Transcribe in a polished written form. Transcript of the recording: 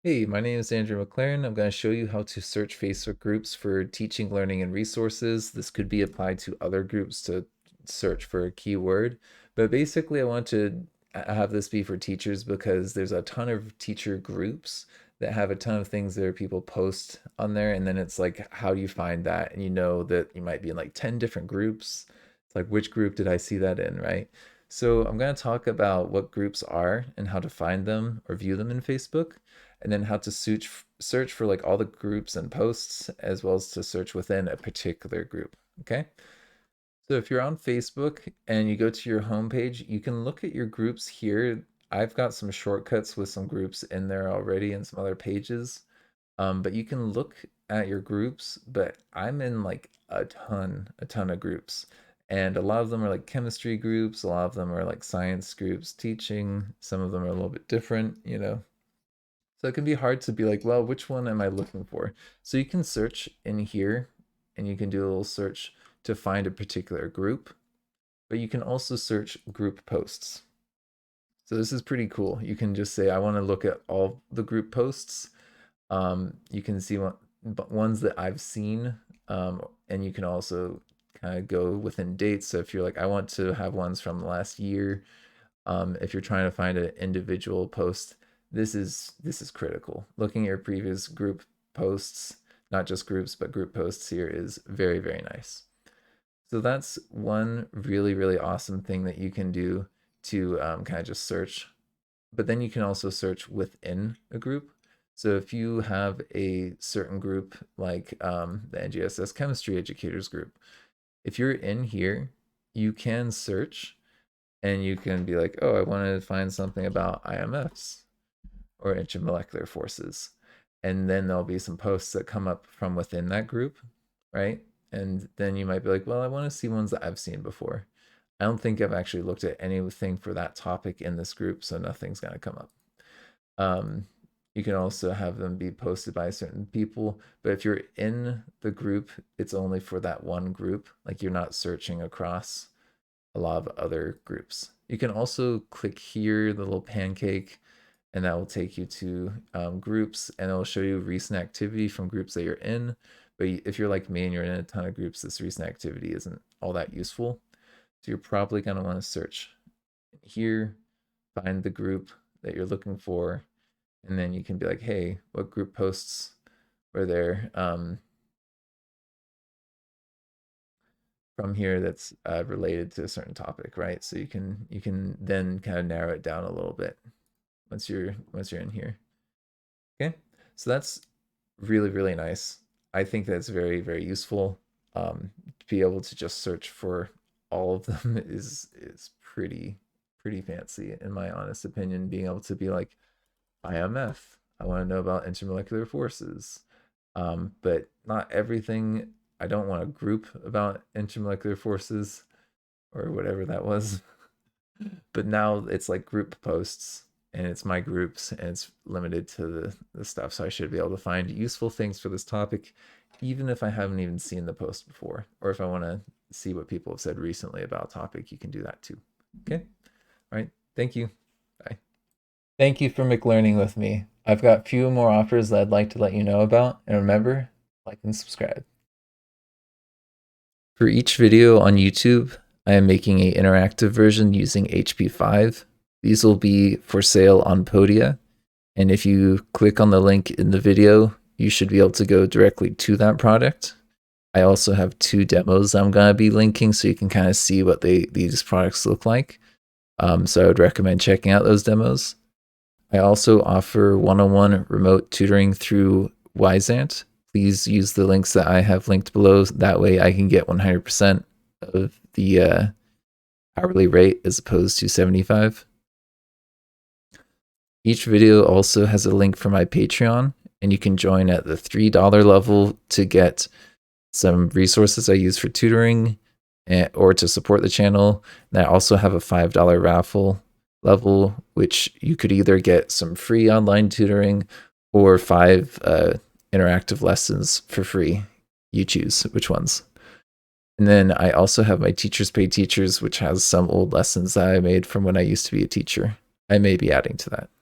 Hey, my name is Andrew McLaren. I'm going to show you how to search Facebook groups for teaching, learning, and resources. This could be applied to other groups to search for a keyword. But basically, I want to have this be for teachers because there's a ton of teacher groups that have a ton of things that people post on there. And then it's like, how do you find that? And you know that you might be in like 10 different groups. It's like, which group did I see that in, right? So I'm going to talk about what groups are and how to find them or view them in Facebook, and then how to search for like all the groups and posts, as well as to search within a particular group. Okay. So if you're on Facebook and you go to your homepage, you can look at your groups here. I've got some shortcuts with some groups in there already and some other pages. But you can look at your groups, but I'm in like a ton of groups. And a lot of them are like chemistry groups, a lot of them are like science groups, teaching, some of them are a little bit different. So it can be hard to be like, well, which one am I looking for? So you can search in here and you can do a little search to find a particular group, but you can also search group posts. So this is pretty cool. You can just say, I want to look at all the group posts. You can see ones that I've seen, and you can also kind of go within dates. So if you're like, I want to have ones from the last year, if you're trying to find an individual post, this is critical. Looking at your previous group posts, not just groups, but group posts here is very, very nice. So that's one really, really awesome thing that you can do to kind of just search. But then you can also search within a group. So if you have a certain group like the NGSS Chemistry Educators group, if you're in here, you can search and you can be like, oh, I want to find something about IMFs or intermolecular forces. And then there'll be some posts that come up from within that group, right? And then you might be like, well, I want to see ones that I've seen before. I don't think I've actually looked at anything for that topic in this group, so nothing's going to come up. Um, you can also have them be posted by certain people, but if you're in the group, it's only for that one group. Like you're not searching across a lot of other groups. You can also click here, the little pancake, and that will take you to groups, and it'll show you recent activity from groups that you're in. But if you're like me and you're in a ton of groups, this recent activity isn't all that useful. So you're probably going to want to search here, find the group that you're looking for, and then you can be like, hey, what group posts were there from here that's related to a certain topic, right? So you can then kind of narrow it down a little bit once you're in here. Okay, so that's really, really nice. I think that's very, very useful. To be able to just search for all of them is pretty fancy in my honest opinion. Being able to be like IMF, I want to know about intermolecular forces, but not everything. I don't want a group about intermolecular forces or whatever that was. But now it's like group posts and it's my groups and it's limited to the stuff. So I should be able to find useful things for this topic, even if I haven't even seen the post before. Or if I want to see what people have said recently about a topic, you can do that too. Okay. All right. Thank you. Bye. Thank you for McLearning with me. I've got few more offers that I'd like to let you know about. And remember, like and subscribe. For each video on YouTube, I am making an interactive version using HP5. These will be for sale on Podia, and if you click on the link in the video, you should be able to go directly to that product. I also have two demos I'm going to be linking so you can kind of see what these products look like. So I would recommend checking out those demos. I also offer one-on-one remote tutoring through Wyzant. Please use the links that I have linked below. That way I can get 100% of the hourly rate as opposed to 75. Each video also has a link for my Patreon, and you can join at the $3 level to get some resources I use for tutoring or to support the channel. And I also have a $5 raffle level, which you could either get some free online tutoring or 5 interactive lessons for free. You choose which ones. And then I also have my Teachers Pay Teachers, which has some old lessons that I made from when I used to be a teacher. I may be adding to that.